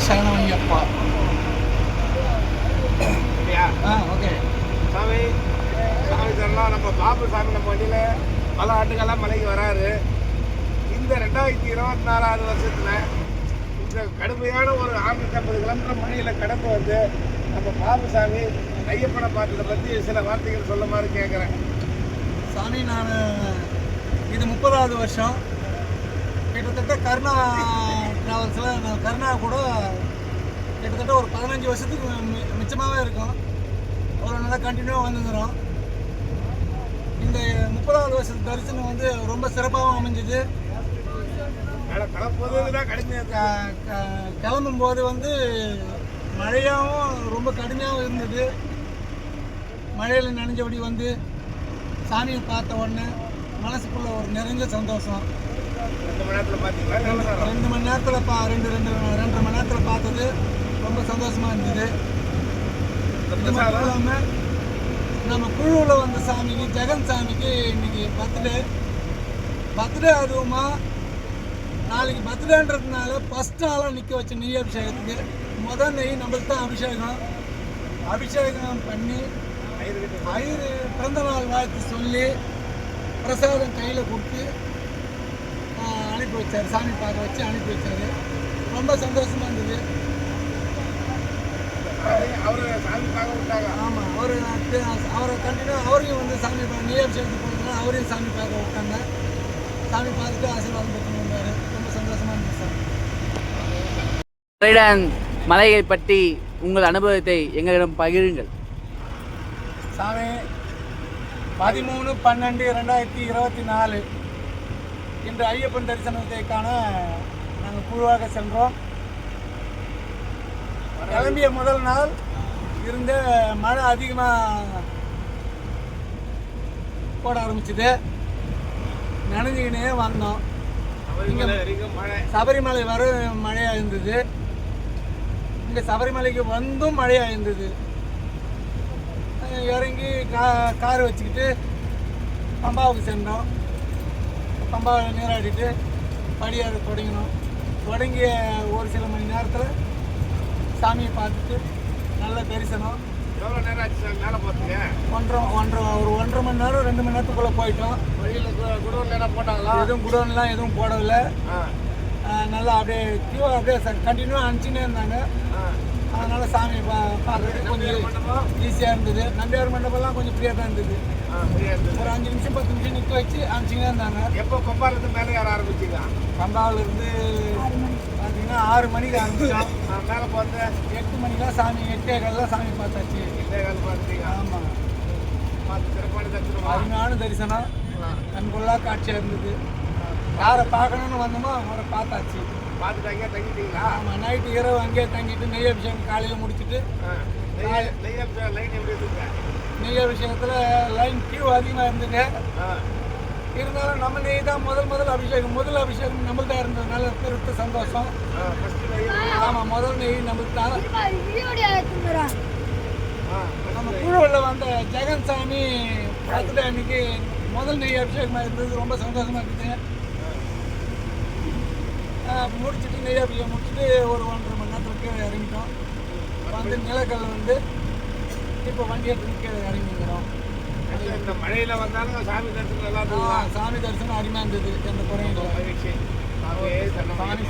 சரணமையப்பா. ஓகே சாமி. சாமி சொல்லலாம். நம்ம பாபு சாமி நம்ம வண்டியில் பல ஆண்டுகளாக மலைக்கு வராரு. இந்த 2024 வருஷத்தில் இந்த கடுமையான ஒரு 650 கிலோமீட்டர் மலையில் கடந்து வந்து நம்ம பாபு சாமி ஐயப்பனை பார்த்ததை பற்றி சில வார்த்தைகள் சொல்ல மாதிரி கேட்குறேன். சாமி, நான் இது 30வது வருஷம். கிட்டத்தட்ட கருணா ட்ராவல்ஸில் நான் கருணா கூட கிட்டத்தட்ட ஒரு 15 வருஷத்துக்கு மிச்சமாகவே இருக்கும். அவ்வளோ நல்லா கண்டினியூவாக வந்துக்கிறோம். இந்த 30வது வருஷத்து தரிசனம் வந்து ரொம்ப சிறப்பாகவும் அமைஞ்சுது. கிளம்பும்போது வந்து மழையாகவும் ரொம்ப கடுமையாகவும் இருந்தது. மழையில் நனைஞ்சபடி வந்து சாமியை பார்த்த உடனே மனசுக்குள்ள ஒரு நிறைஞ்ச சந்தோஷம். 2 மணி நேரத்தில் 2.5 மணி நேரத்தில் பார்த்தது ரொம்ப சந்தோஷமாக இருந்தது. இது மட்டும் இல்லாமல் நம்ம குழுவில் வந்த சாமிக்கு, ஜெகன் சாமிக்கு இன்னைக்கு பர்த்டே அதுவுமா நாளைக்கு பர்த்டேன்றதுனால ஃபஸ்ட் ஆளாக நிற்க வச்ச நெய் அபிஷேகத்துக்கு முதல் நெய் நம்மளுக்கு தான் அபிஷேகம் பண்ணி பிறந்த நாள் வாழ்த்து சொல்லி பிரசாதம் கையில் கொடுத்து அனுப்பி வச்சார். சாமி பார்க்க வச்சு அனுப்பி வச்சார். ரொம்ப சந்தோஷமாக இருந்தது. ஆமாம், அவரை கண்டினியூ அவரையும் வந்து சாமி நெய் அபிஷேகத்துக்கு போனதுனால அவரையும் சாமி பார்க்க விட்டாங்க. சாமி பார்த்துட்டு ஆசீர்வாதம் பெற்று வந்தார். ரொம்ப சந்தோஷமாக இருந்துச்சு சார். கரைடான் மலையை பற்றி உங்கள் அனுபவத்தை எங்களிடம் பகிருங்கள். சாமி, 13/12/2024 இன்று ஐயப்பன் தரிசனத்தை காண நாங்கள் குழுவாக சென்றோம். கிளம்பிய முதல் நாள் இருந்த மழை அதிகமாக போட ஆரம்பிச்சுது. நனைஞ்சிக்கினே வந்தோம். இங்கே சபரிமலை வர மழையாக இருந்தது. இங்கே சபரிமலைக்கு வந்தும் மழையாக இருந்தது. இறங்கி கார் வச்சுக்கிட்டு பம்பாவுக்கு சென்றோம். பம்பாவில் நீராடிட்டு படியார தொடங்கிய ஒரு சில மணி நேரத்தில் சாமியை பார்த்துட்டு நல்ல தரிசனம். எவ்வளோ நேரம் ஆச்சு சார் மேலே பார்த்தீங்க? ஒரு 1.5 மணி நேரம் 2 மணி நேரத்துக்குள்ளே போயிட்டோம். வழியில் குடோன் நேரம் போட்டாங்களா? குடோன்லாம் எதுவும் போடவில்லை. நல்லா அப்படியே கியூ அப்படியே கண்டினியூவாக அனுப்பிச்சுன்னே இருந்தாங்க. அதனால் சாமி பார்க்குறதுக்கு கொஞ்சம் ஈஸியாக இருந்தது. நம்பியார் மண்டபம்லாம் கொஞ்சம் ஃப்ரீயாக தான் இருந்தது. ஒரு 5 நிமிஷம் 10 நிமிஷம் நிற்க வச்சு அனுப்பிச்சிங்கன்னா இருந்தாங்க. எப்போ பம்பாவிலேருந்து மேலே ஏற ஆரம்பிச்சிங்க? பம்பாவிலேருந்து பார்த்தீங்கன்னா 6 மணிக்கு ஆரம்பிச்சோம். மேலே பார்த்து 8 மணிக்கெலாம் சாமி 8:15 சாமி பார்த்தாச்சு. 8:15 பார்த்துட்டீங்க? ஆமாம், பார்த்து சிறப்பான தரிசனம். அருமையான தரிசனம். கண்கொள்ளா காட்சியாக இருந்தது. யாரை பார்க்கணுன்னு வந்தோமோ அவரை பார்த்தாச்சு. பார்த்துட்டு அங்கேயே தங்கிட்டீங்களா? ஆமாம், நைட்டு இரவு அங்கேயே தங்கிட்டு நெய் அபிஷேகம் காலையில் முடிச்சுட்டு நெய் அபிஷேகம் லைன் எப்படி இருக்குங்க? நெய் அபிஷேகத்தில் லைன் கியூ அதிகமாக இருந்தது. இருந்தாலும் நம்ம நெய் தான் முதல் அபிஷேகம் நம்மளுக்கு தான் இருந்ததுனால பெருத்த சந்தோஷம். ஆமாம், முதல் நெய் நம்மளுக்கு தான். நம்ம குழுவில் வந்த ஜெகன் சாமி பர்த்டே அன்னைக்கு முதல் நெய் அபிஷேகமாக இருந்தது. ரொம்ப சந்தோஷமாக இருக்குது. முடிச்சுட்டு நெய் அபிஷேகம் முடிச்சுட்டு ஒரு 1.5 மணி நேரத்துக்கு இறங்கிட்டோம். வந்து நிலக்கல் வந்து இப்போ வண்டி எடுத்துன்னு கீழே இறங்கிக்கிறோம். இந்த மழையில் வந்தாலும் சாமி தரிசனம் நல்லா இருந்தது. சாமி தரிசனம் அருமையாக இருந்தது. எந்த குறையும் இல்லை. மகிழ்ச்சி. சாமி